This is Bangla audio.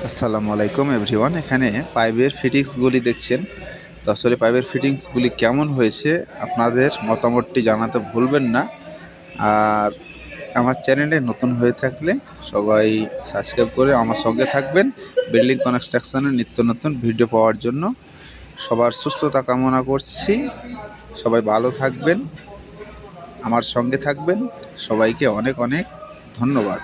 আসসালামু আলাইকুম এভরিওয়ান। এখানে পাইপের ফিটিংসগুলি দেখছেন। তো আসলে পাইপের ফিটিংসগুলি কেমন হয়েছে আপনাদের মতামতটি জানাতে ভুলবেন না। আর আমার চ্যানেলে নতুন হয়ে থাকলে সবাই সাবস্ক্রাইব করে আমার সঙ্গে থাকবেন বিল্ডিং কনস্ট্রাকশনের নিত্য নতুন ভিডিও পাওয়ার জন্য। সবার সুস্থতা কামনা করছি। সবাই ভালো থাকবেন, আমার সঙ্গে থাকবেন। সবাইকে অনেক অনেক ধন্যবাদ।